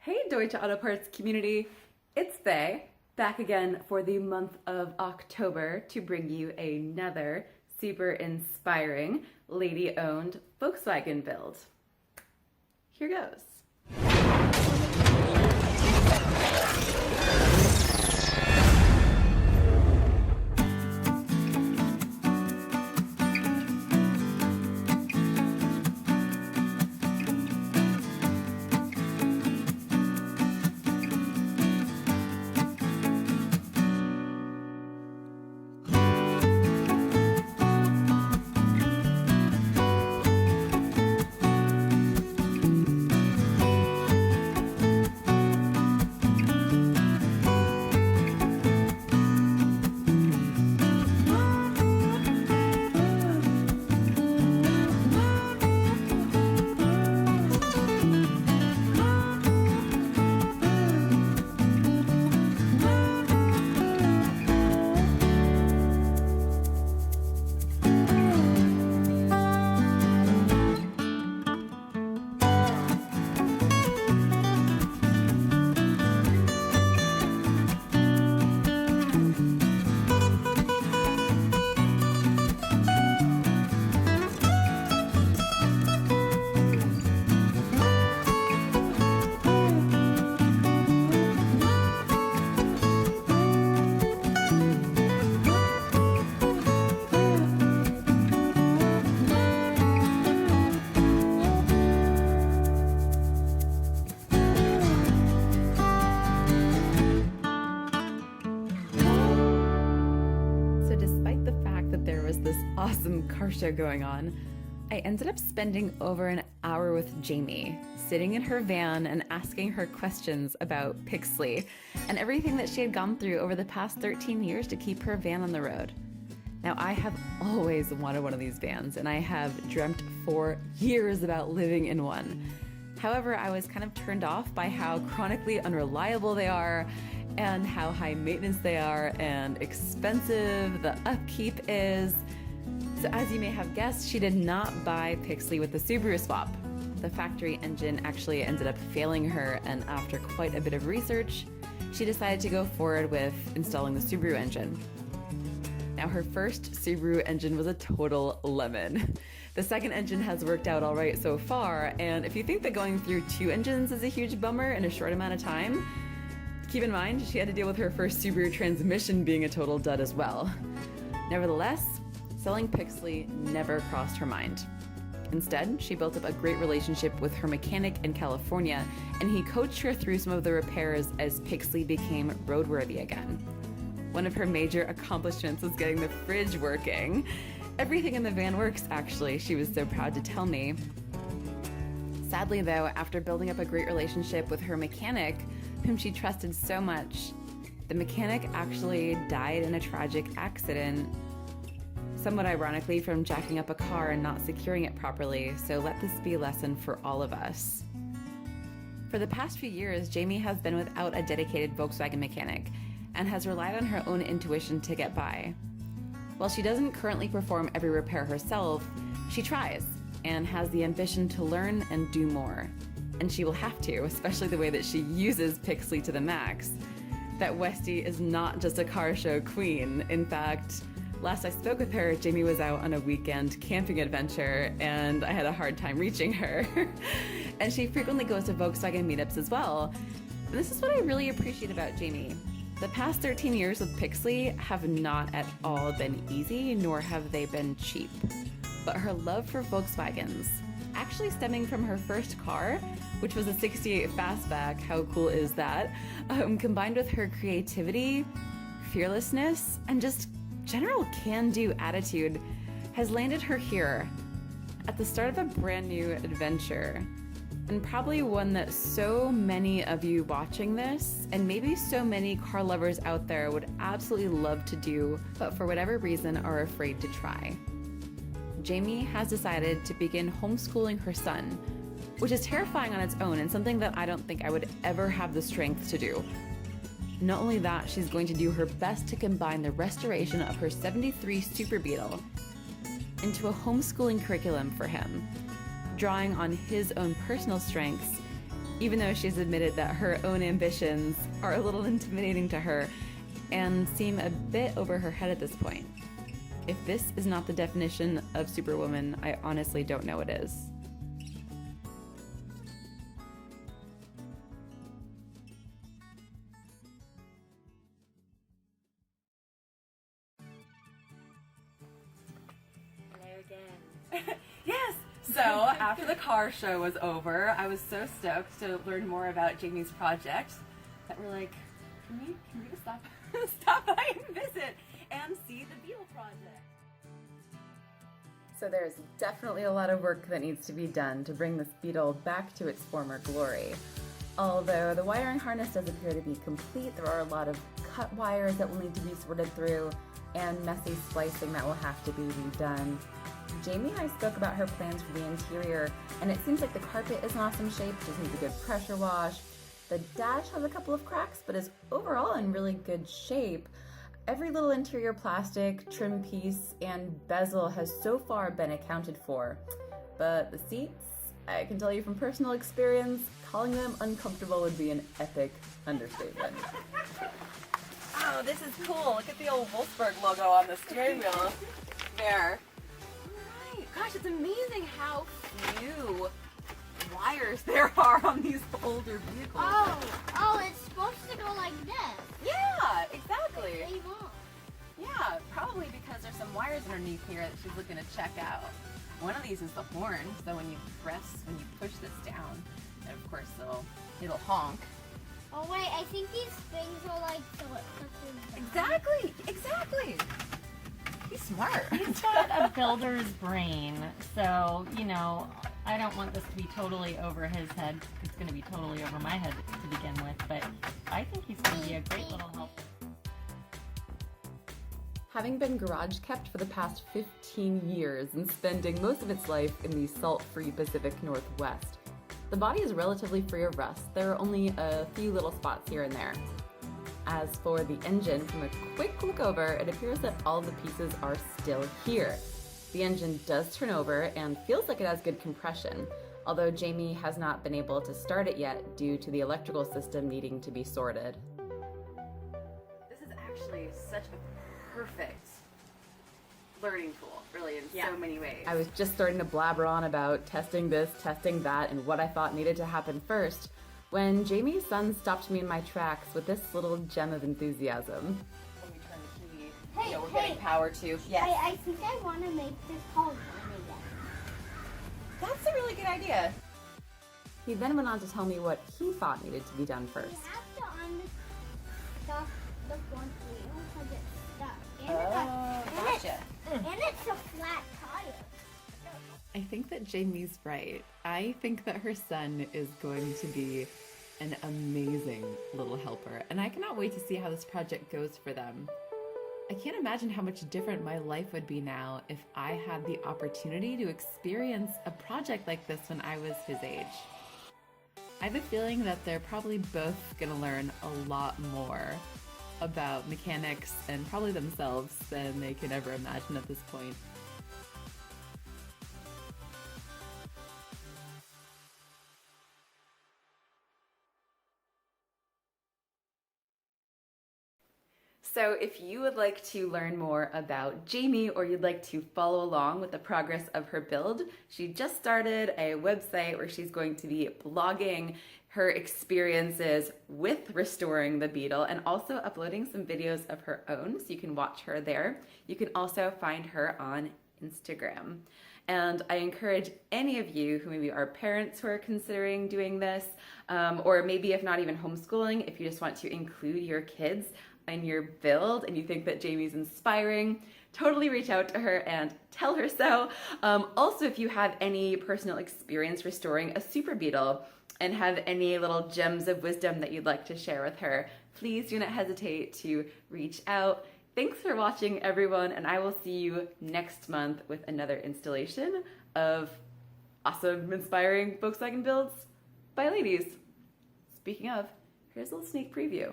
Hey Deutsche Auto Parts community, it's Faye, back again for the month of October to bring you another super inspiring lady-owned Volkswagen build. Here goes. This awesome car show going on, I ended up spending over an hour with Jamie, sitting in her van and asking her questions about Pixley and everything that she had gone through over the past 13 years to keep her van on the road. Now, I have always wanted one of these vans, and I have dreamt for years about living in one. However, I was kind of turned off by how chronically unreliable they are and how high maintenance they are and expensive the upkeep is. So as you may have guessed, she did not buy Pixley with the Subaru swap. The factory engine actually ended up failing her, and after quite a bit of research, she decided to go forward with installing the Subaru engine. Now, her first Subaru engine was a total lemon. The second engine has worked out all right so far, and if you think that going through two engines is a huge bummer in a short amount of time, keep in mind she had to deal with her first Subaru transmission being a total dud as well. Nevertheless, selling Pixley never crossed her mind. Instead, she built up a great relationship with her mechanic in California, and he coached her through some of the repairs as Pixley became roadworthy again. One of her major accomplishments was getting the fridge working. Everything in the van works, actually, she was so proud to tell me. Sadly, though, after building up a great relationship with her mechanic, whom she trusted so much, the mechanic actually died in a tragic accident, somewhat ironically from jacking up a car and not securing it properly, so let this be a lesson for all of us. For the past few years, Jamie has been without a dedicated Volkswagen mechanic and has relied on her own intuition to get by. While she doesn't currently perform every repair herself, she tries and has the ambition to learn and do more. And she will have to, especially the way that she uses Pixley to the max. That Westie is not just a car show queen. In fact, last I spoke with her, Jamie was out on a weekend camping adventure and I had a hard time reaching her. And she frequently goes to Volkswagen meetups as well. And this is what I really appreciate about Jamie. The past 13 years with Pixley have not at all been easy, nor have they been cheap. But her love for Volkswagens, actually stemming from her first car, which was a 68 Fastback, how cool is that, combined with her creativity, fearlessness, and just general can-do attitude, has landed her here at the start of a brand new adventure. And probably one that so many of you watching this, and maybe so many car lovers out there, would absolutely love to do, but for whatever reason are afraid to try. Jamie has decided to begin homeschooling her son, which is terrifying on its own and something that I don't think I would ever have the strength to do. Not only that, she's going to do her best to combine the restoration of her '73 Super Beetle into a homeschooling curriculum for him, drawing on his own personal strengths even though she's admitted that her own ambitions are a little intimidating to her and seem a bit over her head at this point. If this is not the definition of Superwoman, I honestly don't know what is. Yes! So, after the car show was over, I was so stoked to learn more about Jamie's project that we're like, can we just stop by and visit and see the Beetle project? So there's definitely a lot of work that needs to be done to bring this Beetle back to its former glory. Although the wiring harness does appear to be complete, there are a lot of cut wires that will need to be sorted through and messy splicing that will have to be redone. Jamie and I spoke about her plans for the interior, and it seems like the carpet is in awesome shape, just needs a good pressure wash. The dash has a couple of cracks, but is overall in really good shape. Every little interior plastic, trim piece, and bezel has so far been accounted for. But the seats, I can tell you from personal experience, calling them uncomfortable would be an epic understatement. Oh, this is cool. Look at the old Wolfsburg logo on the steering wheel there. Gosh, it's amazing how few wires there are on these older vehicles. Oh, it's supposed to go like this. Yeah, exactly. They won't. Yeah, probably because there's some wires underneath here that she's looking to check out. One of these is the horn, so when you push this down, and of course it'll honk. Oh wait, I think these things are like so it touches down. Exactly. He's smart. He's got a builder's brain, so, you know, I don't want this to be totally over his head. It's going to be totally over my head to begin with, but I think he's going to be a great little helper. Having been garage kept for the past 15 years and spending most of its life in the salt-free Pacific Northwest, the body is relatively free of rust. There are only a few little spots here and there. As for the engine, from a quick look over, it appears that all the pieces are still here. The engine does turn over and feels like it has good compression, although Jamie has not been able to start it yet due to the electrical system needing to be sorted. This is actually such a perfect learning tool, really, in so many ways. I was just starting to blabber on about testing this, testing that, and what I thought needed to happen first, when Jamie's son stopped me in my tracks with this little gem of enthusiasm. When we turn the key, Hey, we're getting power to. Yes. I think I want to make this called Vannagon. That's a really good idea. He then went on to tell me what he thought needed to be done first. You have to unstuck the front wheel because it's stuck. And it's a flat tire. I think that Jamie's right. I think that her son is going to be an amazing little helper, and I cannot wait to see how this project goes for them. I can't imagine how much different my life would be now if I had the opportunity to experience a project like this when I was his age. I have a feeling that they're probably both going to learn a lot more about mechanics and probably themselves than they could ever imagine at this point. So if you would like to learn more about Jamie or you'd like to follow along with the progress of her build, she just started a website where she's going to be blogging her experiences with restoring the Beetle and also uploading some videos of her own, so you can watch her there. You can also find her on Instagram. And I encourage any of you who maybe are parents who are considering doing this, or maybe if not even homeschooling, if you just want to include your kids in your build and you think that Jamie's inspiring, totally reach out to her and tell her so. Also, if you have any personal experience restoring a Super Beetle and have any little gems of wisdom that you'd like to share with her, please do not hesitate to reach out. Thanks for watching, everyone, and I will see you next month with another installation of awesome, inspiring Volkswagen builds by ladies. Speaking of, here's a little sneak preview.